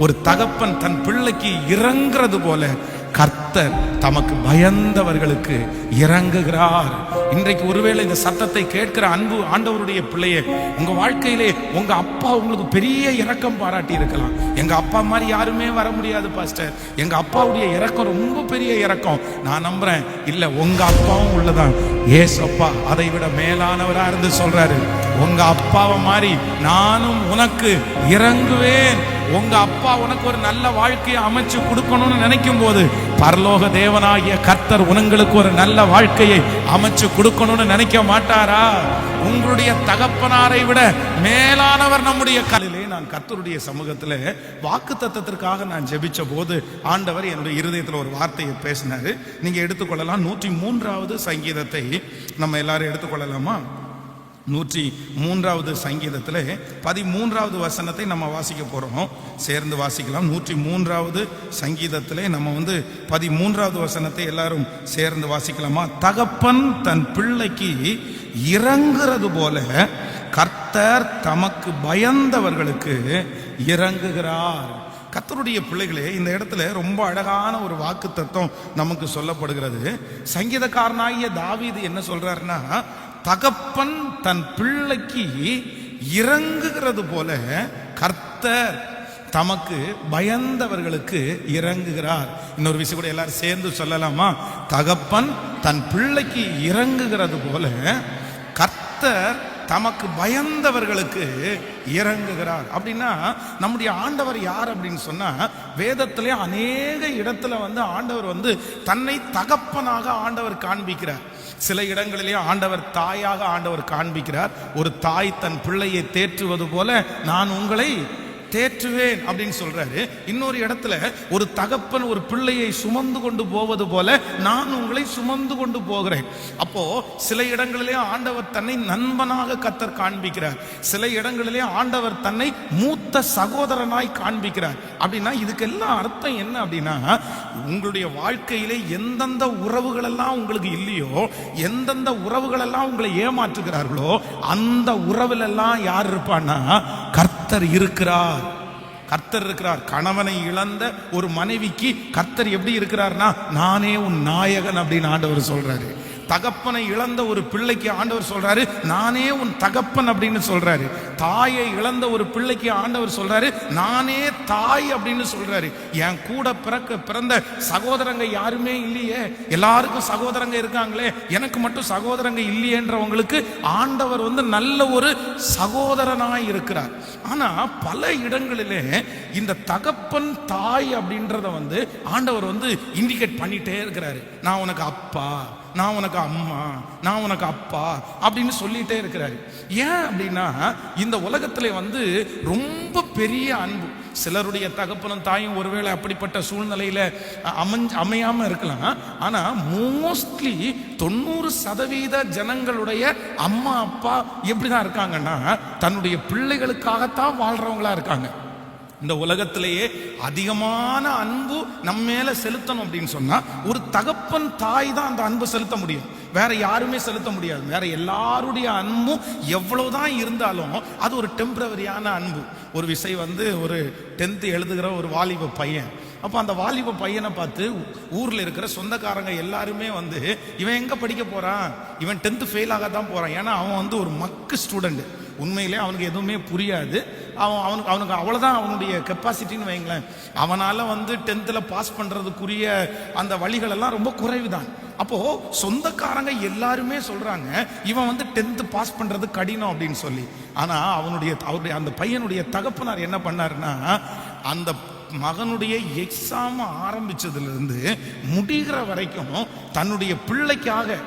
ஒரு தகப்பன் தன் பிள்ளைக்கு இறங்குறது போல கர்த்தர் தமக்கு பயந்தவர்களுக்கு இறங்குகிறார். இன்றைக்கு ஒருவேளை இந்த சத்தத்தை கேட்கிற அன்பு ஆண்டவருடைய பிள்ளையே, உங்க வாழ்க்கையிலே உங்க அப்பா உங்களுக்கு பெரிய இரக்கம் பாராட்டி இருக்கலாம். எங்க அப்பா மாதிரி யாருமே வர முடியாது பாஸ்டர், எங்க அப்பாவுடைய இரக்கம் ரொம்ப பெரிய இரக்கம். நான் நம்புறேன், இல்ல உங்க அப்பாவும் உள்ளதான். ஏசப்பா அதை விட மேலானவரா இருந்து சொல்றாரு, உங்க அப்பாவை மாதிரி நானும் உனக்கு இறங்குவேன். உங்க அப்பா உனக்கு ஒரு நல்ல வாழ்க்கையை அமைச்சு கொடுக்கணும்னு நினைக்கும் போது பரலோக தேவனாகிய கர்த்தர் உங்களுக்கு ஒரு நல்ல வாழ்க்கையை அமைச்சு கொடுக்கணும்னு நினைக்க மாட்டாரா? உங்களுடைய தகப்பனாரை விட மேலானவர் நம்முடைய காலிலே. நான் கர்த்தருடைய சமூகத்தில் வாக்குத்தத்தத்திற்காக நான் ஜெபிச்ச போது ஆண்டவர் என்னுடைய இருதயத்தில் ஒரு வார்த்தையை பேசினாரு. நீங்க எடுத்துக்கொள்ளலாம். 103வது சங்கீதத்தை நம்ம எல்லாரும் எடுத்துக்கொள்ளலாமா? 103வது சங்கீதத்தில் 13வது வசனத்தை நம்ம வாசிக்க போறோம். சேர்ந்து வாசிக்கலாம். 103வது சங்கீதத்தில் நம்ம 13வது வசனத்தை எல்லாரும் சேர்ந்து வாசிக்கலாமா? தகப்பன் தன் பிள்ளைக்கு இறங்குறது போல கர்த்தர் தமக்கு பயந்தவர்களுக்கு இறங்குகிறார். கர்த்தருடைய பிள்ளைகளே, இந்த இடத்துல ரொம்ப அழகான ஒரு வாக்கு தத்துவம் நமக்கு சொல்லப்படுகிறது. சங்கீதக்காரனாகிய தாவீது என்ன சொல்றாருன்னா, தகப்பன் தன் பிள்ளைக்கு இறங்குகிறது போல கர்த்தர் தமக்கு பயந்தவர்களுக்கு இறங்குகிறார். இன்னொரு விஷயம் கூட எல்லாரும் சேர்ந்து சொல்லலாமா? தகப்பன் தன் பிள்ளைக்கு இறங்குகிறது போல கர்த்தர் தமக்கு பயந்தவர்களுக்கு இறங்குகிறார். அப்படின்னா நம்முடைய ஆண்டவர் யார் அப்படின்னு சொன்னா, வேதத்திலே அநேக இடத்துல ஆண்டவர் தன்னை தகப்பனாக ஆண்டவர் காண்பிக்கிறார். சில இடங்களிலே ஆண்டவர் தாயாக ஆண்டவர் காண்பிக்கிறார். ஒரு தாய் தன் பிள்ளையை தேற்றுவது போல நான் உங்களை தேற்றுவேன் அப்படின்னு சொல்றாரு. இன்னொரு இடத்துல ஒரு தகப்பன் ஒரு பிள்ளையை சுமந்து கொண்டு போவது போல நான் உங்களை சுமந்து கொண்டு போகிறேன். அப்போ சில இடங்களிலே ஆண்டவர் தன்னை நண்பனாக கர்த்தர் காண்பிக்கிறார். சில இடங்களிலே ஆண்டவர் தன்னை மூத்த சகோதரனாய் காண்பிக்கிறார். அப்படின்னா இதுக்கெல்லாம் அர்த்தம் என்ன அப்படின்னா, உங்களுடைய வாழ்க்கையிலே எந்தெந்த உறவுகள் எல்லாம் உங்களுக்கு இல்லையோ, எந்தெந்த உறவுகள் எல்லாம் உங்களை ஏமாற்றுகிறார்களோ, அந்த உறவுல எல்லாம் யார் இருப்பான்னா கர்த்தர் இருக்கிறார். கர்த்தர் இருக்கிறார். கணவனை இழந்த ஒரு மனைவிக்கு கர்த்தர் எப்படி இருக்கிறார்னா, நானே உன் நாயகன் அப்படின்னு ஆண்டவர் சொல்றாரு. தகப்பனை இழந்த ஒரு பிள்ளைக்கு ஆண்டவர் சொல்றாரு, நானே உன் தகப்பன் அப்படின்னு சொல்றாரு. தாயை இழந்த ஒரு பிள்ளைக்கு ஆண்டவர் சொல்றாரு, நானே தாய் அப்படின்னு சொல்றாரு. என் கூட பிறந்த சகோதரங்க யாருமே இல்லையே, எல்லாருக்கும் சகோதரங்க இருக்காங்களே, எனக்கு மட்டும் சகோதரங்க இல்லையேன்றவங்களுக்கு ஆண்டவர் நல்ல ஒரு சகோதரனாய் இருக்கிறார். ஆனா பல இடங்களிலே இந்த தகப்பன் தாய் அப்படின்றத ஆண்டவர் இண்டிகேட் பண்ணிட்டே இருக்கிறாரு. நான் உனக்கு அப்பா, நான் உனக்கு அம்மா, நான் உனக்கு அப்பா அப்படின்னு சொல்லிட்டே இருக்கிறாரு. ஏன் அப்படின்னா இந்த உலகத்துல ரொம்ப பெரிய அன்பு. சிலருடைய தகப்பனும் தாயும் ஒருவேளை அப்படிப்பட்ட சூழ்நிலையில அமையாம இருக்கலாம். ஆனா மோஸ்ட்லி 90% ஜனங்களுடைய அம்மா அப்பா எப்படிதான் இருக்காங்கன்னா, தன்னுடைய பிள்ளைகளுக்காகத்தான் வாழ்றவங்களா இருக்காங்க. இந்த உலகத்திலேயே அதிகமான அன்பு நம்ம மேல செலுத்தணும் அப்படின்னு சொன்னா ஒரு தகப்பன் தாய் தான் அந்த அன்பு செலுத்த முடியும். வேற யாருமே செலுத்த முடியாது. வேற எல்லாருடைய அன்பும் எவ்வளவுதான் இருந்தாலும் அது ஒரு டெம்பரவரியான அன்பு. ஒரு விஷயம் ஒரு 10th எழுதுகிற ஒரு வாலிப பையன். அப்போ அந்த வாலிப பையனை பார்த்து ஊர்ல இருக்கிற சொந்தக்காரங்க எல்லாருமே இவன் எங்க படிக்க போறான், இவன் 10th ஃபெயில் ஆக தான் போறான். ஏன்னா அவன் ஒரு மக்கு ஸ்டூடெண்ட். உண்மையிலே அவனுக்கு எதுவுமே புரியாது. அவனுக்கு அவ்வளவுதான் அவனுடைய கெப்பாசிட்டின்னு வைங்களேன். அவனால 10th பாஸ் பண்றதுக்குரிய அந்த வழிகள் எல்லாம் ரொம்ப குறைவுதான். அப்போ சொந்தக்காரங்க எல்லாருமே சொல்றாங்க, இவன் 10th பாஸ் பண்றது கடினம் அப்படின்னு சொல்லி. ஆனா அவருடைய அந்த பையனுடைய தகப்பனார் என்ன பண்ணாருன்னா, அந்த மகனுடைய எக்ஸாம் ஆரம்பிச்சதுல இருந்து முடிகிற வரைக்கும் தன்னுடைய பிள்ளைக்காக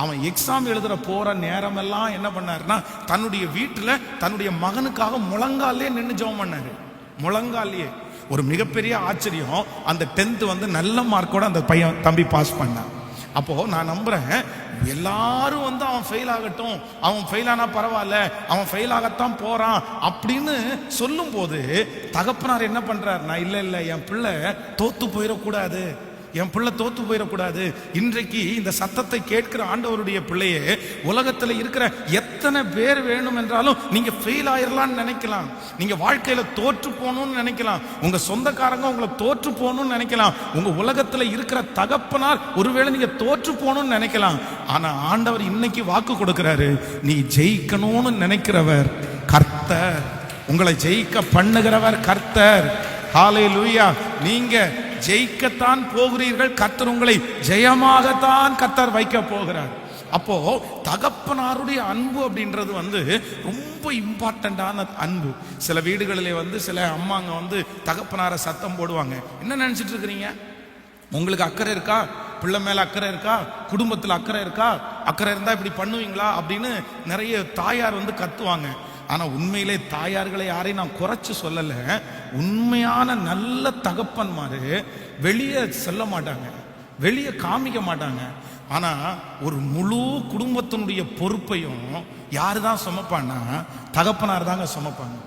அவன் எக்ஸாம் எழுதுற போற நேரமெல்லாம் என்ன பண்ணாருன்னா, தன்னுடைய வீட்டுல தன்னுடைய மகனுக்காக முழங்காலே நின்று ஜெபம் பண்ணாரு. முழங்காலே. ஒரு மிகப்பெரிய ஆச்சரியம், அந்த 10th நல்ல மார்க்கோட அந்த பையன் தம்பி பாஸ் பண்ணான். அப்போ நான் நம்புறேன், எல்லாரும் அவன் ஃபெயில் ஆகட்டும், அவன் ஃபெயில் ஆனா பரவாயில்ல, அவன் ஃபெயில் ஆகத்தான் போறான் அப்படின்னு சொல்லும் போது தகப்பனார் என்ன பண்றாருன்னா, இல்ல என் பிள்ளை தோத்து போயிடக்கூடாது, என் பிள்ளை தோத்து போயிடக்கூடாது. இன்றைக்கு இந்த சத்தத்தை கேட்கிற ஆண்டவருடைய பிள்ளையே, உலகத்தில் இருக்கிற எத்தனை பேர் வேணும் என்றாலும் நீங்க ஃபெயில் ஆயிரலாம்னு நினைக்கலாம், நீங்க வாழ்க்கையில தோற்று போகணும்னு நினைக்கலாம், உங்க சொந்தக்காரங்க உங்களை தோற்று போகணும்னு நினைக்கலாம், உங்க உலகத்தில் இருக்கிற தகப்பனார் ஒருவேளை நீங்க தோற்று போகணும்னு நினைக்கலாம். ஆனா ஆண்டவர் இன்னைக்கு வாக்கு கொடுக்கிறாரு, நீ ஜெயிக்கணும்னு நினைக்கிறவர் கர்த்தர், உங்களை ஜெயிக்க பண்ணுகிறவர் கர்த்தர். ஹல்லேலூயா. நீங்க ஜெயிக்கத்தான் போகிறீர்கள், கர்த்தர் உங்களை ஜெயமாகத்தான் கர்த்தர் வைக்க போகிறார். அப்போ தகப்பனாருடைய அன்பு அப்படின்றது ரொம்ப இம்பார்ட்டண்டான அன்பு. சில வீடுகளிலே சில அம்மாங்க தகப்பனார சத்தம் போடுவாங்க. என்ன நினைச்சிட்டு இருக்கிறீங்க? உங்களுக்கு அக்கறை இருக்கா? பிள்ளை மேல அக்கறை இருக்கா? குடும்பத்தில் அக்கறை இருக்கா? அக்கறை இருந்தா இப்படி பண்ணுவீங்களா அப்படின்னு நிறைய தாயார் கத்துவாங்க. ஆனா உண்மையிலே தாயார்களை யாரையும் நான் குறைச்சு சொல்லல. உண்மையான நல்ல தகப்பன்மாரு வெளியே செல்ல மாட்டாங்க, வெளியே காமிக்க மாட்டாங்க. ஆனா ஒரு முழு குடும்பத்தினுடைய பொறுப்பையும் யாரு தான் சுமப்பான்னா தகப்பனார் தாங்க சுமப்பாங்க.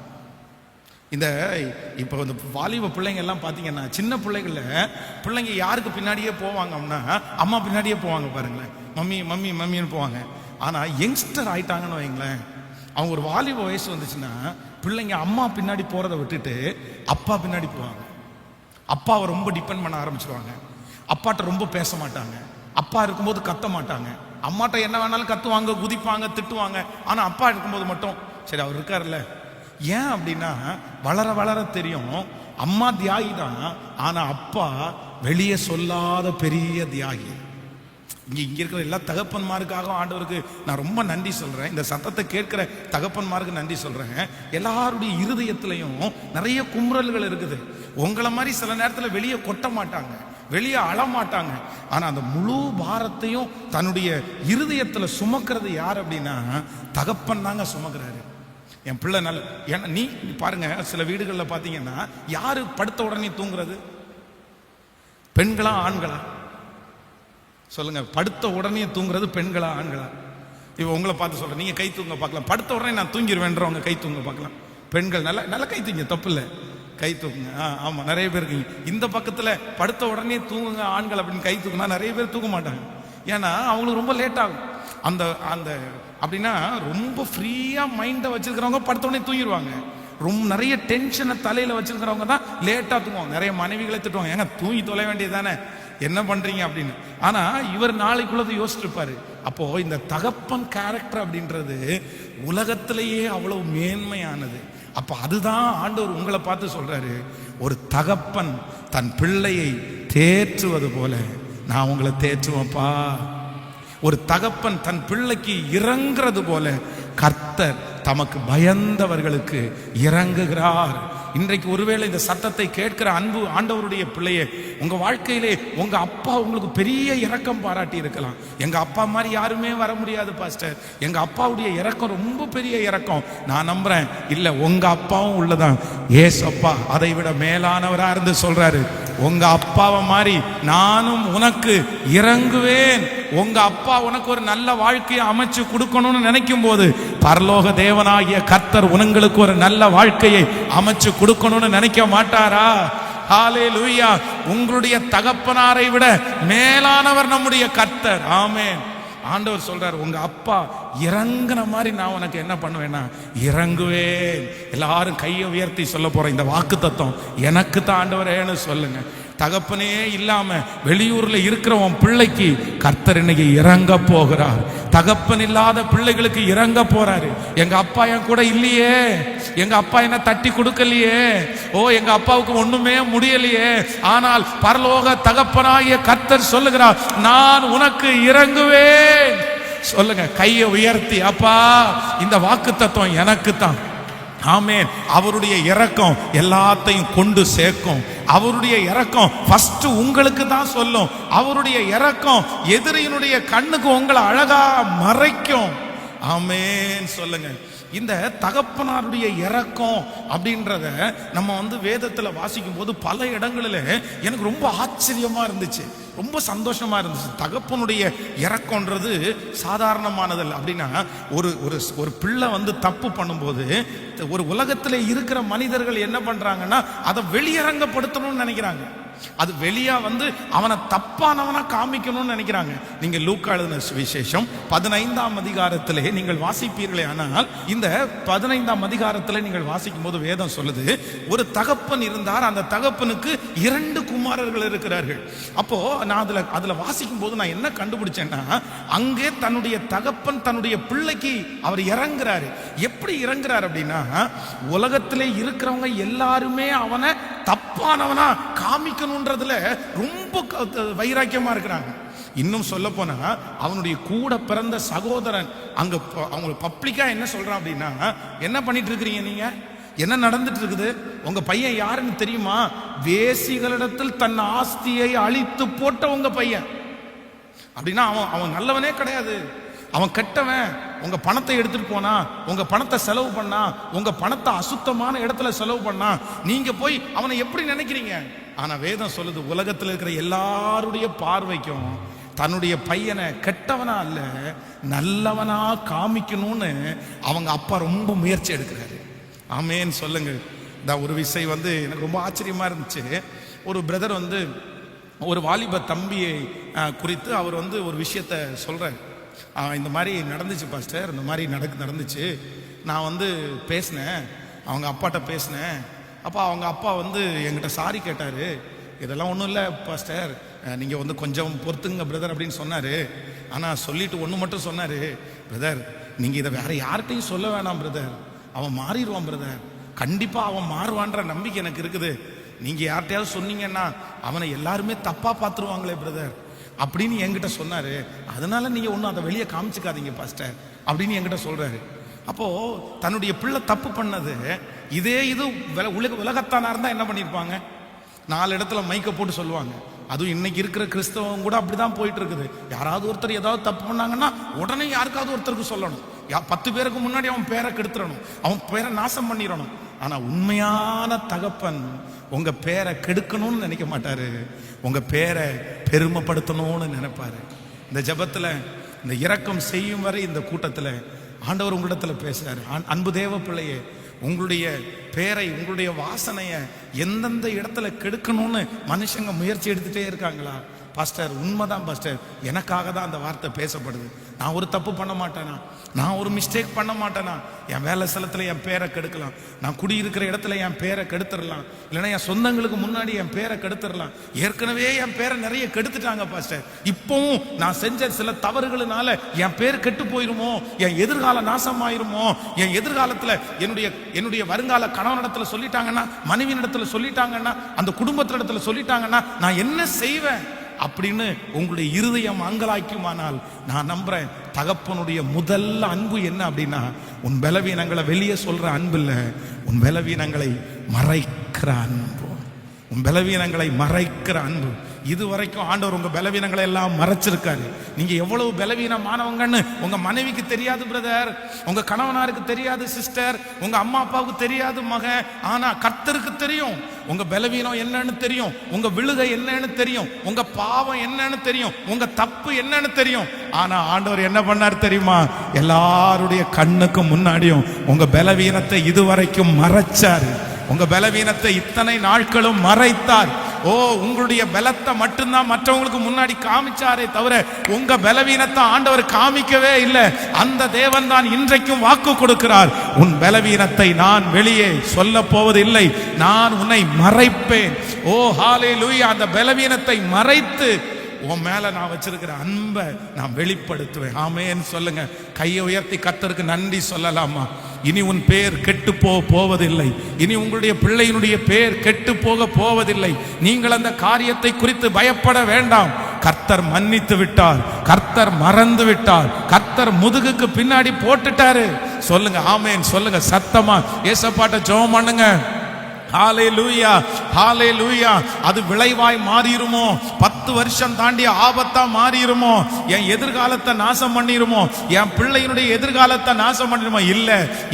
இந்த இப்போ வாலிப பிள்ளைங்க எல்லாம் பார்த்தீங்கன்னா, சின்ன பிள்ளைங்க யாருக்கு பின்னாடியே போவாங்க அப்படின்னா அம்மா பின்னாடியே போவாங்க பாருங்களேன், மம்மி மம்மி மம்மின்னு போவாங்க. ஆனா யங்ஸ்டர் ஆயிட்டாங்கன்னு வைங்களேன், அவங்க ஒரு வாலிப வயசு வந்துச்சுன்னா பிள்ளைங்க அம்மா பின்னாடி போறதை விட்டுட்டு அப்பா பின்னாடி போவாங்க. அப்பாவை ரொம்ப டிபெண்ட் பண்ண ஆரம்பிச்சிருவாங்க. அப்பாட்ட ரொம்ப பேச மாட்டாங்க, அப்பா இருக்கும்போது கத்த மாட்டாங்க. அம்மாட்ட என்ன வேணாலும் கத்துவாங்க, குதிப்பாங்க, திட்டுவாங்க. ஆனா அப்பா இருக்கும்போது மட்டும் சரி அவர் இருக்காருல்ல. ஏன் அப்படின்னா வளர வளர தெரியும் அம்மா தியாகி தான், ஆனா அப்பா வெளியே சொல்லாத பெரிய தியாகி. இங்க இருக்கிற எல்லா தகப்பன்மாருக்காக ஆண்டவருக்கு நான் ரொம்ப நன்றி சொல்றேன். இந்த சத்தத்தை கேட்கிற தகப்பன்மாருக்கு நன்றி சொல்றேன். எல்லாருடைய இருதயத்திலையும் நிறைய குமுறல்கள் இருக்குது. உங்களை மாதிரி சில நேரத்தில் வெளியே கொட்ட மாட்டாங்க, வெளியே அழ மாட்டாங்க. ஆனா அந்த முழு பாரத்தையும் தன்னுடைய இருதயத்துல சுமக்கிறது யார் அப்படின்னா தகப்பன் தாங்க சுமக்கிறாரு. என் பிள்ளை நல்ல, ஏன்னா நீ பாருங்க, சில வீடுகளில் பார்த்தீங்கன்னா யாரு படுத்த உடனே தூங்குறது? பெண்களா ஆண்களா? சொல்லுங்க. படுத்த உடனே தூங்குறது பெண்களா ஆண்களா? இப்போ உங்களை பார்த்து சொல்றேன், நீங்க கை தூங்க பார்க்கலாம். படுத்த உடனே நான் தூங்கிடுவேன்றவங்க கை தூங்க பார்க்கலாம். பெண்கள் நல்ல நல்ல கை தூங்க, தப்பு இல்லை, கை தூக்குங்க. ஆமா, நிறைய பேர் இருக்கீங்க. இந்த பக்கத்துல படுத்த உடனே தூங்குங்க ஆண்கள் அப்படின்னு கை தூக்குனா நிறைய பேர் தூக்க மாட்டாங்க. ஏன்னா அவங்களுக்கு ரொம்ப லேட் ஆகும். அந்த அந்த அப்படின்னா ரொம்ப ஃப்ரீயா மைண்டை வச்சிருக்கிறவங்க படுத்த உடனே தூங்கிடுவாங்க. ரொம்ப நிறைய டென்ஷனை தலையில வச்சிருக்கிறவங்க தான் லேட்டா தூங்குவாங்க. நிறைய மனைவிகளை திட்டுவாங்க, ஏங்க தூங்கி தொலை வேண்டியது தானே, என்ன பண்றீங்க அப்படின்னு. ஆனா இவர் நாளைக்குள்ளது யோசிச்சிருப்பாரு. அப்போ இந்த தகப்பன் கேரக்டர் அப்படின்றது உலகத்திலேயே அவ்வளவு மேன்மையானது. அப்ப அதுதான் ஆண்டவர் உங்களை பார்த்து சொல்றாரு, ஒரு தகப்பன் தன் பிள்ளையை தேற்றுவது போல நான் உங்களை தேற்றுவேன்ப்பா. ஒரு தகப்பன் தன் பிள்ளைக்கு இறங்குறது போல கர்த்தர் தமக்கு பயந்தவர்களுக்கு இறங்குகிறார். இன்றைக்கு ஒருவேளை இந்த சத்தத்தை கேட்கிற அன்பு ஆண்டவருடைய பிள்ளையே, உங்க வாழ்க்கையிலே உங்க அப்பா உங்களுக்கு பெரிய இரக்கம் பாராட்டி இருக்கலாம். எங்க அப்பா மாதிரி யாருமே வர முடியாது பாஸ்டர், எங்க அப்பாவுடைய இரக்கம் ரொம்ப பெரிய இரக்கம். நான் நம்புறேன் இல்ல, உங்க அப்பாவும் உள்ளதான். ஏசப்பா அதை விட மேலானவரா இருந்து சொல்றாரு, உங்க அப்பாவை மாதிரி நானும் உனக்கு இறங்குவேன். உங்க அப்பா உனக்கு ஒரு நல்ல வாழ்க்கையை அமைச்சு கொடுக்கணும்னு நினைக்கும் போது பரலோக தேவனாகிய கர்த்தர் உங்களுக்கு ஒரு நல்ல வாழ்க்கையை அமைச்சு கொடுக்கணும்னு நினைக்க மாட்டாரா? ஹல்லேலூயா. உங்களுடைய தகப்பனாரை விட மேலானவர் நம்முடைய கர்த்தர். ஆமென். ஆண்டவர் சொல்றாரு, உங்க அப்பா இறங்குன மாதிரி நான் உனக்கு என்ன பண்ணுவேன்னா இறங்குவேன். எல்லாரும் கையை உயர்த்தி சொல்ல போறேன், இந்த வாக்கு தத்துவம் எனக்கு தான் ஆண்டவரேன்னு சொல்லுங்க. தகப்பனே இல்லாம வெளியூர்ல இருக்கிற உன் பிள்ளைக்கு கர்த்தர் இன்னைக்கு இறங்க போகிறார். தகப்பன் இல்லாத பிள்ளைகளுக்கு இறங்க போறாரு. எங்க அப்பா என் கூட இல்லையே, எங்க அப்பா என்ன தட்டி கொடுக்கலையே, ஓ எங்க அப்பாவுக்கு ஒண்ணுமே முடியலையே, ஆனால் பரலோக தகப்பனாகிய கர்த்தர் சொல்லுகிறார், நான் உனக்கு இறங்குவேன். சொல்லுங்க கையை உயர்த்தி, அப்பா இந்த வாக்கு தத்துவம் எனக்கு தான். ஆமென். அவருடைய இரக்கம் எல்லாத்தையும் கொண்டு சேர்க்கும். அவருடைய இரக்கம் ஃபர்ஸ்ட் உங்களுக்கு தான் சொல்லும். அவருடைய இரக்கம் எதிரியினுடைய கண்ணுக்கு உங்களை அழகா மறைக்கும். ஆமென். சொல்லுங்க. இந்த தகப்பனாருடைய இரக்கம் அப்படின்றத நம்ம வேதத்துல வாசிக்கும் போது பல இடங்களில் எனக்கு ரொம்ப ஆச்சரியமா இருந்துச்சு, ரொம்ப சந்தோஷமா இருந்துச்சு. தகப்பனுடைய இரக்கம்ன்றது சாதாரணமானதல்ல. அப்படின்னா ஒரு ஒரு பிள்ளை தப்பு பண்ணும்போது ஒரு உலகத்தில் இருக்கிற மனிதர்கள் என்ன பண்றாங்கன்னா அதை வெளியரங்கப்படுத்தணும்னு நினைக்கிறாங்க. அது வெளியா வந்து அவனை தப்பானவனா காமிக்கணும்னு நினைக்கிறாங்க. நீங்க லூக்கா எழுதின சுவிசேஷம் 15ஆம் அதிகாரத்திலே நீங்கள் வாசிப்பீர்களே ஆனால், இந்த 15ஆம் அதிகாரத்திலே நீங்கள் வாசிக்கும் போது வேதம் சொல்லுது, ஒரு தகப்பன் இருந்தார், அந்த தகப்பனுக்கு 2 குமாரர்கள் இருக்கிறார்கள். அப்போ நான் அதுல வாசிக்கும் போது நான் என்ன கண்டுபிடிச்சேன்னா, அங்கே தன்னுடைய தகப்பன் தன்னுடைய பிள்ளைக்கு அவர் இறங்குறாரு. எப்படி இறங்குறாரு அப்படின்னா, உலகத்திலே இருக்கிறவங்க எல்லாருமே அவனை தப்பானவனா காமிக்கணும்ன்றதுல ரொம்ப வைராக்கியமா இருக்கிறாங்க. இன்னும் சொல்ல போனா அவனுடைய கூட பிறந்த சகோதரன் அங்க அவங்க பப்ளிக்கா என்ன சொல்றான் அப்படின்னா, என்ன பண்ணிட்டு இருக்கிறீங்க நீங்க, என்ன நடந்துட்டு இருக்குது, உங்க பையன் யாருன்னு தெரியுமா, வேசிகளிடத்தில் தன் ஆஸ்தியை அழித்து போட்ட உங்க பையன். அப்படின்னா அவன் நல்லவனே கிடையாது, அவன் கெட்டவன். உங்க பணத்தை எடுத்துட்டு போனா, உங்க பணத்தை செலவு பண்ணா, உங்க பணத்தை அசுத்தமான இடத்துல செலவு பண்ணா, நீங்க போய் அவனை எப்படி நினைக்கிறீங்க? ஆனா வேதம் சொல்லுது, உலகத்தில் இருக்கிற எல்லாருடைய பார்வைக்கும் தன்னுடைய பையனை கெட்டவனா அல்ல நல்லவனா காமிக்கணும்னு அவங்க அப்பா ரொம்ப முயற்சி எடுக்கிறாரு. ஆமேன்னு சொல்லுங்க. ஒரு விஷயம் வந்து எனக்கு ரொம்ப ஆச்சரியமா இருந்துச்சு. ஒரு பிரதர் வந்து ஒரு வாலிப தம்பியை குறித்து அவர் வந்து ஒரு விஷயத்த சொல்றாரு. இந்த மாதிரி நடந்துச்சு பாஸ்டர், இந்த மாதிரி நடந்துச்சு, நான் வந்து பேசினேன், அவங்க அப்பாட்ட பேசினேன். அப்போ அவங்க அப்பா வந்து என்கிட்ட சாரி கேட்டார். இதெல்லாம் ஒன்றும் இல்லை பாஸ்டர், நீங்கள் வந்து கொஞ்சம் பொறுத்துங்க பிரதர் அப்படின்னு சொன்னார். ஆனால் சொல்லிட்டு ஒன்று மட்டும் சொன்னார், பிரதர் நீங்கள் இதை வேற யார்கிட்டையும் சொல்ல வேணாம் பிரதர், அவன் மாறிடுவான் பிரதர், கண்டிப்பாக அவன் மாறுவான்ற நம்பிக்கை எனக்கு இருக்குது. நீங்கள் யார்கிட்டையாவது சொன்னீங்கன்னா அவனை எல்லாருமே தப்பாக பார்த்துருவாங்களே பிரதர் அப்படின்னு என்கிட்ட சொன்னாரு. அதனால நீங்க ஒன்றும் அதை வெளியே காமிச்சுக்காதீங்க பாஸ்டர் அப்படின்னு என்கிட்ட சொல்றாரு. அப்போ தன்னுடைய பிள்ளை தப்பு பண்ணது இது உலகத்தானா இருந்தா என்ன பண்ணிருப்பாங்க, 4 இடத்துல மைக்க போட்டு சொல்லுவாங்க. அதுவும் இன்னைக்கு இருக்கிற கிறிஸ்தவம் கூட அப்படிதான் போயிட்டு இருக்குது. யாராவது ஒருத்தர் ஏதாவது தப்பு பண்ணாங்கன்னா உடனே யாருக்காவது ஒருத்தருக்கு சொல்லணும், 10 பேருக்கு முன்னாடி அவன் பேரை கெடுத்துடணும், அவன் பேரை நாசம் பண்ணிடணும். ஆனா உண்மையான தகப்பன் உங்க பேரை கெடுக்கணும்னு நினைக்க மாட்டாரு, உங்க பேரை பெருமைப்படுத்தணும்னு நினைப்பாரு. இந்த ஜெபத்துல, இந்த இரக்கம் செய்யும் வரை இந்த கூட்டத்துல ஆண்டவர் உங்களிடத்துல பேசுறாரு. அன்பு தேவ பிள்ளையே, உங்களுடைய பேரை, உங்களுடைய வாசனைய எந்தெந்த இடத்துல கெடுக்கணும்னு மனுஷங்க முயற்சி எடுத்துட்டே இருக்காங்களா? பாஸ்டர் உண்மைதான் பாஸ்டர், எனக்காக தான் அந்த வார்த்தை பேசப்படுது. நான் ஒரு தப்பு பண்ண மாட்டேனா, நான் ஒரு மிஸ்டேக் பண்ண மாட்டேனா, என் வேலை ஸ்தலத்தில் என் பேரை கெடுக்கலாம், நான் குடியிருக்கிற இடத்துல என் பேரை கெடுத்துடலாம், இல்லைன்னா என் சொந்தங்களுக்கு முன்னாடி என் பேரை கெடுத்துடலாம். ஏற்கனவே என் பேரை நிறைய கெடுத்துட்டாங்க பாஸ்டர், இப்பவும் நான் செஞ்ச சில தவறுகளினால என் பேர் கெட்டு போயிருமோ, என் எதிர்கால நாசமாயிருமோ, என் எதிர்காலத்தில் என்னுடைய வருங்கால கணவனிடத்துல சொல்லிட்டாங்கன்னா, மனைவியிடத்துல சொல்லிட்டாங்கன்னா, அந்த குடும்பத்தினிடத்துல சொல்லிட்டாங்கன்னா நான் என்ன செய்வேன் அப்படின்னு உங்களுடைய இருதயம் அங்கலாய்க்குமானால், நான் நம்புறேன் தகப்பனுடைய முதல் அன்பு என்ன அப்படின்னா, உன் பலவீனங்களை வெளியே சொல்ற அன்பு இல்ல, உன் பலவீனங்களை மறைக்கிற அன்பு, உன் பலவீனங்களை மறைக்கிற அன்பு. இதுவரைக்கும் ஆண்டவர் உங்க பலவீனங்களை எல்லாம் மறைச்சிருக்காரு. நீங்க எவ்வளவு பலவீனமானவங்கன்னு உங்க மனைவிக்கு தெரியாது பிரதர், உங்க கணவனாருக்கு தெரியாது சிஸ்டர், உங்க அம்மா அப்பாவுக்கு தெரியாது மகன், ஆனா கர்த்தருக்கு தெரியும். உங்க பலவீனம் என்னன்னு தெரியும், உங்க விழுகை என்னன்னு தெரியும், உங்க பாவம் என்னன்னு தெரியும், உங்க தப்பு என்னன்னு தெரியும். ஆனா ஆண்டவர் என்ன பண்ணார் தெரியுமா? எல்லாருடைய கண்ணுக்கு முன்னாடியும் உங்க பலவீனத்தை இதுவரைக்கும் மறைச்சாரு, உங்க பலவீனத்தை இத்தனை நாட்களும் மறைத்தார். ஓ, உங்களுடைய பலத்தை மட்டும்தான் மற்றவங்களுக்கு முன்னாடி காமிச்சாரே தவிர உங்க பலவீனத்தை ஆண்டவர் காமிக்கவே இல்லை. அந்த தேவன் தான் இன்றைக்கும் வாக்கு கொடுக்கிறார், உன் பலவீனத்தை நான் வெளியே சொல்ல போவதில்லை, நான் உன்னை மறைப்பேன். ஓ ஹல்லேலூயா. அந்த பலவீனத்தை மறைத்து உன் மேல நான் வச்சிருக்கிற அன்பை நான் வெளிப்படுத்துவேன். ஆமென் சொல்லுங்க. கையை உயர்த்தி கர்த்தருக்கு நன்றி சொல்லலாமா? இனி உன் பேர் கெட்டு போவதில்லை, இனி உங்களுடைய பிள்ளையினுடைய பேர் கெட்டு போவதில்லை. நீங்கள் அந்த காரியத்தை குறித்து பயப்பட வேண்டாம். கர்த்தர் மன்னித்து விட்டார், கர்த்தர் மறந்து விட்டார், கர்த்தர் முதுகுக்கு பின்னாடி போட்டுட்டாரு. சொல்லுங்க ஆமென் சொல்லுங்க. சத்தமா ஏசப்பாட்ட ஜெபம் பண்ணுங்க. ஹல்லேலூயா, ஹல்லேலூயா. அது விளைவாய் மாறிடுமோ, 10 வருஷம் தாண்டி ஆபத்தா மாறிடுமோ, என் எதிர்காலத்தை நாசம் பண்ணிடுமோ, என் பிள்ளையினுடைய எதிர்காலத்தை நாசம் பண்ணிடுமோ? இல்ல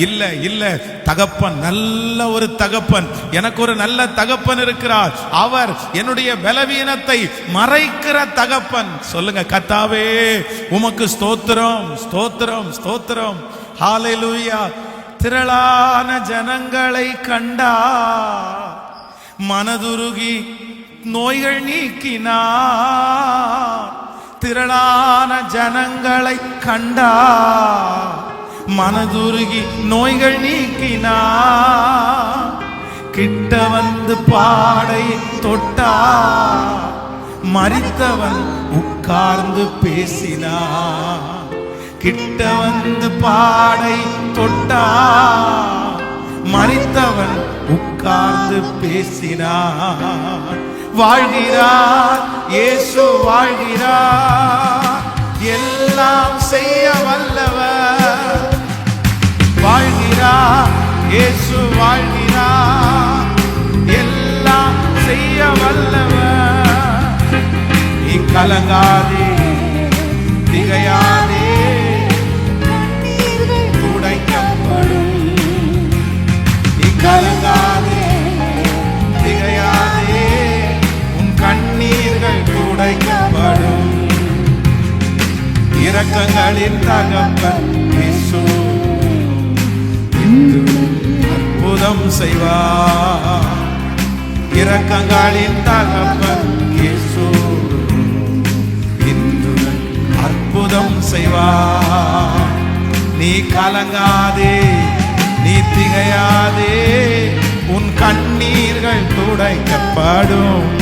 இல்ல இல்ல. தகப்பன் நல்ல ஒரு தகப்பன், எனக்கு ஒரு நல்ல தகப்பன் இருக்கிறார். அவர் என்னுடைய பலவீனத்தை மறைக்கிற தகப்பன். சொல்லுங்க, கர்த்தாவே உமக்கு ஸ்தோத்திரம், ஸ்தோத்திரம், ஸ்தோத்திரம். ஹல்லேலூயா. திரளான ஜனங்களை கண்டா மனதுருகி நோய்கள் நீக்கினார். திரளான ஜனங்களை கண்டார். மனதுருகி நோய்கள் நீக்கினார். கிட்ட வந்து பாடை தொட்டார். மரித்தவன் உட்கார்ந்து பேசினார். கிட்ட வந்து பாடை தொட்டார். மரித்தவன் உட்கார்ந்து பேசினார். வாழ்கிறார், இயேசு வாழ்கிறார், எல்லாம் செய்ய வல்லவர். வாழ்கிறார், இயேசு வாழ்கிறார், எல்லாம் செய்ய வல்லவர். நீ கலங்காதே, திகையாதே, துடைக்கப்படும். நீ கலங்காதே, திகையாதே, உன் கண்ணீர்கள் துடைக்கப்படும். இரக்கங்களின் தகப்பன் இயேசு அற்புதம் செய்வார். இரக்கங்களின் தகப்பன் இயேசு அற்புதம் செய்வார். நீ கலங்காதே, நீ திகையாதே, உன் கண்ணீர்கள் துடைக்கப்படும்.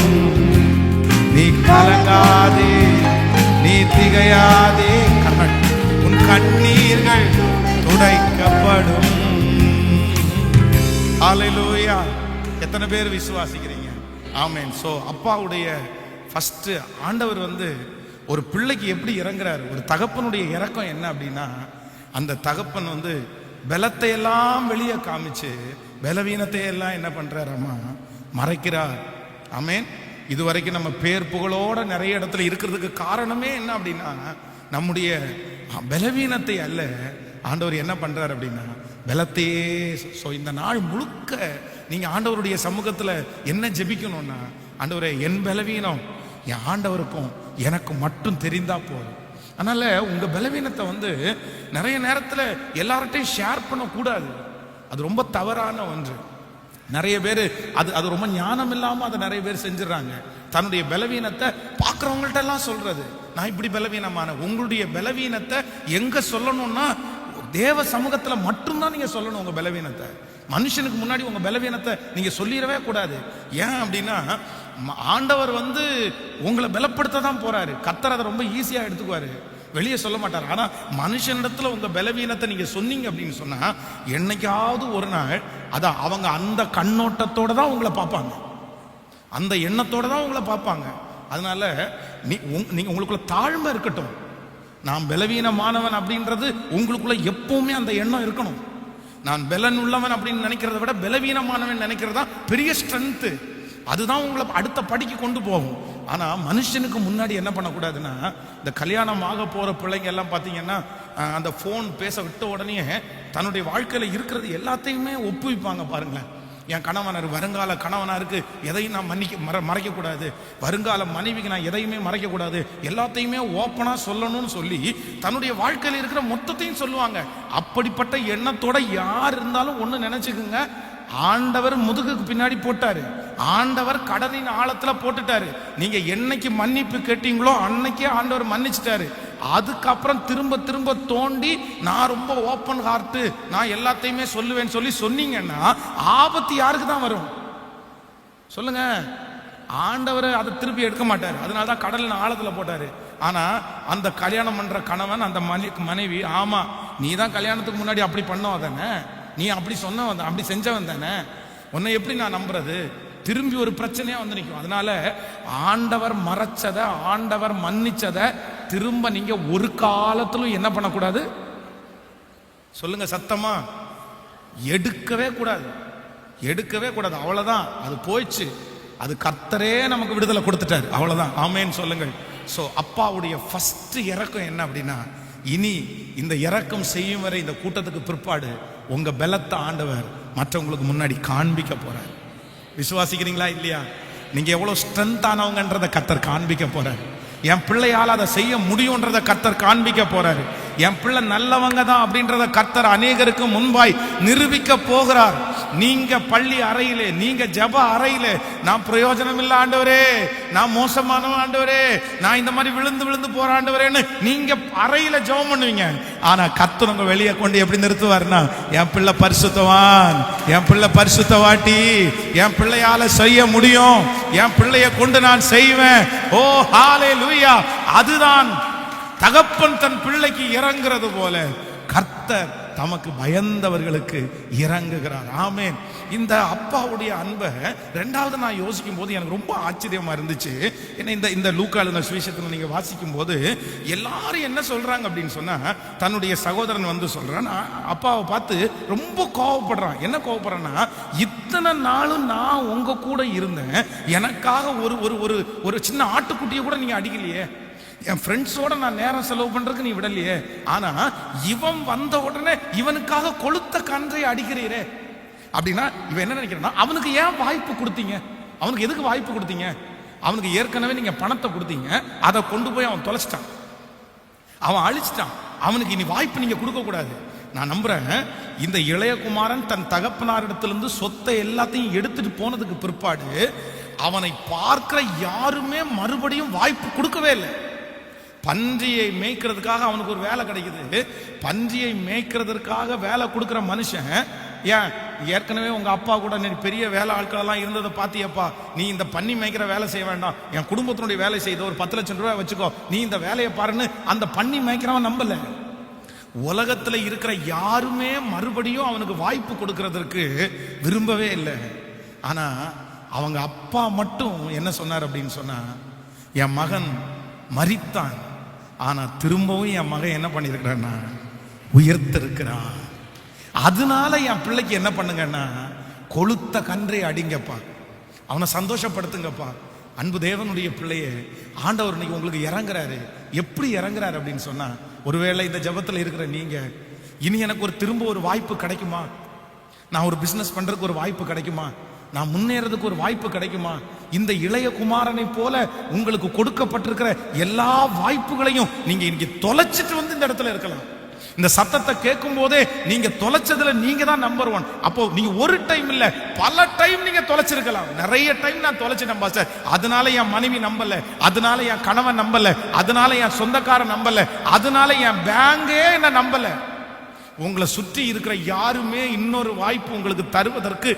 நீ கலங்காதே, நீ திகையாதே, உன் கண்ணீர்கள் துடைக்கப்படும். ஹல்லேலூயா. எத்தனை பேர் விசுவாசிக்கிறீங்க? ஆமென். சோ அப்பாவுடைய ஃபர்ஸ்ட் ஆண்டவர் ஒரு பிள்ளைக்கு எப்படி இறங்குறாரு, ஒரு தகப்பனுடைய இறக்கம் என்ன அப்படின்னா, அந்த தகப்பன் பலத்தை எல்லாம் வெளியே காமிச்சு பலவீனத்தை எல்லாம் என்ன பண்றாராமா, மறைக்கிறார். ஆமென். இதுவரைக்கும் நம்ம பேர் புகழோட நிறைய இடத்துல இருக்கிறதுக்கு காரணமே என்ன அப்படின்னா, நம்முடைய பலவீனத்தை அல்ல, ஆண்டவர் என்ன பண்றாரு அப்படின்னா பலத்தையே. இந்த நாள் முழுக்க நீங்க ஆண்டவருடைய சமூகத்துல என்ன ஜெபிக்கணும்னா, ஆண்டவரே என் பலவீனம் என் ஆண்டவருக்கும் எனக்கு மட்டும் தெரிந்தா போதும். அதனால உங்க பலவீனத்தை நிறைய நேரத்துல எல்லார்ட்டையும் ஷேர் பண்ணக்கூடாது. அது ரொம்ப தவறான ஒன்று. நிறைய பேர் அது ரொம்ப ஞானம் இல்லாம அதை நிறைய பேர் செஞ்சிடறாங்க. தன்னுடைய பலவீனத்தை பார்க்கறவங்கள்ட்ட எல்லாம் சொல்றது, நான் இப்படி பலவீனமான. உங்களுடைய பலவீனத்தை எங்க சொல்லணும்னா தேவ சமூகத்துல மட்டும்தான் நீங்க சொல்லணும் உங்க பலவீனத்தை. மனுஷனுக்கு முன்னாடி உங்க பலவீனத்தை நீங்க சொல்லிடவே கூடாது. ஏன் அப்படின்னா ஆண்டவர் உங்களை பலப்படுத்த தான் போறாரு. கர்த்தர் அதை ரொம்ப ஈஸியா எடுத்துக்குவாரு, வெளியே சொல்ல மாட்டார். ஆனா மனுஷனிடத்துல உங்க பலவீனத்தை நீங்க சொன்னீங்க அப்படின்னு சொன்னா என்னைக்காவது ஒரு நாள் அதான் அவங்க அந்த கண்ணோட்டத்தோட தான் உங்களை பார்ப்பாங்க, அந்த எண்ணத்தோட தான் உங்களை பார்ப்பாங்க. அதனால நீங்க உங்களுக்குள்ள தாழ்மை இருக்கட்டும். நான் பலவீனமானவன் அப்படின்றது உங்களுக்குள்ள எப்பவுமே அந்த எண்ணம் இருக்கணும். நான் பலன் உள்ளவன் அப்படின்னு நினைக்கிறத விட பலவீனமானவன் நினைக்கிறதா பெரிய ஸ்ட்ரென்த். அதுதான் உங்களை அடுத்த படிக்கு கொண்டு போகும். ஆனா மனுஷனுக்கு முன்னாடி என்ன பண்ணக்கூடாதுன்னா, இந்த கல்யாணம் ஆக போற பிள்ளைங்க எல்லாம் பாத்தீங்கன்னா அந்த போன் பேச விட்ட உடனே தன்னுடைய வாழ்க்கையில இருக்கிறது எல்லாத்தையுமே ஒப்புவிப்பாங்க. பாருங்களேன், என் கணவனார் வருங்கால கணவனாருக்கு எதையும் நான் மறைக்க கூடாது, வருங்கால மனைவிக்கு நான் எதையுமே மறைக்க கூடாது, எல்லாத்தையுமே ஓப்பனா சொல்லணும்னு சொல்லி தன்னுடைய வாழ்க்கையில் இருக்கிற மொத்தத்தையும் சொல்லுவாங்க. அப்படிப்பட்ட எண்ணத்தோட யார் இருந்தாலும் ஒண்ணு நினைச்சுக்குங்க, ஆண்டவர் முதுகுக்கு பின்னாடி போட்டாரு, ஆண்டவர் கடலின் ஆழத்துல போட்டுட்டாரு. நீங்க என்னைக்கு மன்னிப்பு கேட்டீங்களோ அன்னைக்கே ஆண்டவர் மன்னிச்சிட்டாரு. அதுக்கப்புறம் திரும்ப திரும்ப தோண்டி நான் ரொம்ப ஓப்பன் ஹார்ட், நான் எல்லாத்தையுமே சொல்லுவேன்னு சொல்லி சொன்னீங்கன்னா ஆபத்து யாருக்கு தான் வரும் சொல்லுங்க? ஆண்டவர் அதை திருப்பி எடுக்க மாட்டாரு. அதனாலதான் கடலின் ஆழத்துல போட்டாரு. ஆனா அந்த கல்யாணம் பண்ற கணவன் அந்த மனைவி, ஆமா நீ தான் கல்யாணத்துக்கு முன்னாடி அப்படி பண்ணவன் தானே, நீ அப்படி சொன்னவன் அப்படி செஞ்சவன் தானே, உன்னை எப்படி நான் நம்புறது? திரும்பி ஒரு பிரச்சனையா நிற்கும். அதனால ஆண்டவர் மறைச்சத, ஆண்டவர் மன்னிச்சத திரும்ப நீங்க ஒரு காலத்திலும் என்ன பண்ணக்கூடாது சொல்லுங்க சத்தமா, எடுக்கவே கூடாது, எடுக்கவே கூடாது. அவ்வளவுதான், அது போயிடுச்சு. அது கர்த்தரே நமக்கு விடுதலை கொடுத்துட்டாரு, அவ்வளவுதான். ஆமென் சொல்லுங்கள். சோ அப்பாவுடைய ஃபர்ஸ்ட் இறக்கம் என்ன அப்படின்னா, இனி இந்த இறக்கம் செய்யும் வரை இந்த கூட்டத்துக்கு பிற்பாடு உங்க பலத்தை ஆண்டவர் மற்றவங்களுக்கு முன்னாடி காண்பிக்க போறார். விசுவாசிக்கிறீங்களா இல்லையா? நீங்க எவ்வளவு ஸ்ட்ரென்த் ஆனவங்கன்றத கர்த்தர் காண்பிக்க போறாரு. என் பிள்ளையால் அதை செய்ய முடியும்ன்றத கர்த்தர் காண்பிக்க போறாரு. என் பிள்ளை நல்லவங்க தான் அப்படின்றத கர்த்தர் அநேகருக்கு முன்பாய் நிரூபிக்க போகிறார். நீங்க பள்ளி அறையிலே, நீங்க ஜெப அறையிலே, நான் பிரயோஜனம் இல்ல ஆண்டவரே, நான் மோசமானவன் ஆண்டவரே, நான் இந்த மாதிரி விழுந்து விழுந்து போற ஆண்டவரேன்னு நீங்க அறையில ஜெபம் பண்ணுவீங்க. ஆனா கர்த்தர் உங்க வெளியே கொண்டு எப்படி நிறுத்துவார்னா, என் பிள்ளை பரிசுத்தவான், என் பிள்ளை பரிசுத்தவாட்டி, என் பிள்ளையால செய்ய முடியும், என் பிள்ளைய கொண்டு நான் செய்வேன். ஓ ஹalleluya. அதுதான் தகப்பன் தன் பிள்ளைக்கு இறங்குறது போல கர்த்தர் தமக்கு பயந்தவர்களுக்கு இறங்குகிறார். ஆமென். இந்த அப்பாவுடைய அன்பை ரெண்டாவது நான் யோசிக்கும் போது எனக்கு ரொம்ப ஆச்சரியமா இருந்துச்சு. ஏன்னா இந்த லூக்கா எழுதின சுவிசேஷத்துல நீங்க வாசிக்கும் போது எல்லாரும் என்ன சொல்றாங்க அப்படின்னு சொன்னா, தன்னுடைய சகோதரன் வந்து சொல்றான், அப்பாவை பார்த்து ரொம்ப கோவப்படுறான். என்ன கோவப்படுறான்னா, இத்தனை நாளும் நான் உங்க கூட இருந்தேன், எனக்காக ஒரு சின்ன ஆட்டுக்குட்டியை கூட நீங்க அடிக்கலையே, என் ஃப்ரெண்ட்ஸோட நான் நேரம் செலவு பண்றதுக்கு நீ விடலையே, ஆனா இவன் வந்த உடனே இவனுக்காக கொளுத்த கன்றை அடிக்கிறீரே அப்படின்னா இவன் என்ன நினைக்கிறான்னா, அவனுக்கு ஏன் வாய்ப்பு கொடுத்தீங்க, அவனுக்கு எதுக்கு வாய்ப்பு கொடுத்தீங்க, அவனுக்கு ஏற்கனவே நீங்க பணத்தை கொடுத்தீங்க, அதை கொண்டு போய் அவன் தொலைச்சிட்டான், அவன் அழிச்சிட்டான், அவனுக்கு இனி வாய்ப்பு நீங்க கொடுக்க கூடாது. நான் நம்புறேன் இந்த இளையகுமாரன் தன் தகப்பனாரிடத்திலிருந்து சொத்தை எல்லாத்தையும் எடுத்துட்டு போனதுக்கு பிற்பாடு அவனை பார்க்கிற யாருமே மறுபடியும் வாய்ப்பு கொடுக்கவே இல்லை. பன்றியை மேய்க்கிறதுக்காக அவனுக்கு ஒரு வேலை கிடைக்குது, பன்றியை மேய்க்கிறதுக்காக வேலை கொடுக்கிற மனுஷன், ஏன் ஏற்கனவே உங்க அப்பா கூட பெரிய வேலை ஆட்கள் எல்லாம் இருந்ததை பாத்தியப்பா, நீ இந்த பன்னி மேய்க்கிற வேலை செய்ய வேண்டாம், என் குடும்பத்தினுடைய வேலை செய்த ஒரு 10 லட்சம் ரூபாய் வச்சுக்கோ, நீ இந்த வேலையை பாருன்னு அந்த பன்னி மேய்க்கிறவன் நம்பல. உலகத்துல இருக்கிற யாருமே மறுபடியும் அவனுக்கு வாய்ப்பு கொடுக்கறதற்கு விரும்பவே இல்லை. ஆனா அவங்க அப்பா மட்டும் என்ன சொன்னார் அப்படின்னு சொன்னா, என் மகன் மரித்தான், ஆனா திரும்பவும் என் மகன் என்ன பண்ணிருக்கிறான்னா உயர்த்திருக்கிறான். அதனால என் பிள்ளைக்கு என்ன பண்ணுங்கன்னா, கொளுத்த கன்றை அடிங்கப்பா, அவனை சந்தோஷப்படுத்துங்கப்பா. அன்பு தேவனுடைய பிள்ளையே, ஆண்டவர் இன்னைக்கு உங்களுக்கு இறங்குறாரு. எப்படி இறங்குறாரு அப்படின்னு சொன்னா, ஒருவேளை இந்த ஜெபத்துல இருக்கிற நீங்க, இனி எனக்கு திரும்ப ஒரு வாய்ப்பு கிடைக்குமா, நான் ஒரு பிசினஸ் பண்றதுக்கு ஒரு வாய்ப்பு கிடைக்குமா, நான் முன்னேறதுக்கு ஒரு வாய்ப்பு கிடைக்குமா, இந்த இளைய குமாரனை போல உங்களுக்கு கொடுக்கப்பட்டிருக்கிற எல்லா வாய்ப்புகளையும் நீங்க இங்க தொலைச்சிட்டு வந்து இந்த இடத்துல இருக்கலாம். இந்த சத்தத்தை கேட்கும் போதே நீங்க தொலைச்சதுல நீங்க தான் நம்பர் 1. அப்போ நீங்க ஒரு டைம் இல்ல, பல டைம் நீங்க தொலைச்சிருக்கலாம். நிறைய டைம் நான் தொலைச்சிட்டேன் பாஸ்டர், அதனால என் மனைவி நம்பல, அதனால என் கணவன் நம்பல, அதனால என் சொந்தக்காரன் நம்பல, அதனால என் பேங்கே என்ன நம்பல. உங்களை சுற்றி இருக்கிற யாருமே இன்னொரு வாய்ப்பு உங்களுக்கு தருவதற்கு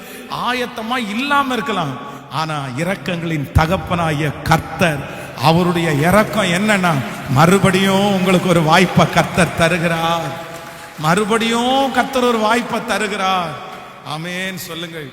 ஆயத்தமா இல்லாம இருக்கலாம். ஆனா இரக்கங்களின் தகப்பனாய கர்த்தர், அவருடைய இரக்கம் என்னன்னா, மறுபடியும் உங்களுக்கு ஒரு வாய்ப்பை கர்த்தர் தருகிறார், மறுபடியும் கர்த்தர் ஒரு வாய்ப்பை தருகிறார். ஆமென் சொல்லுங்கள்.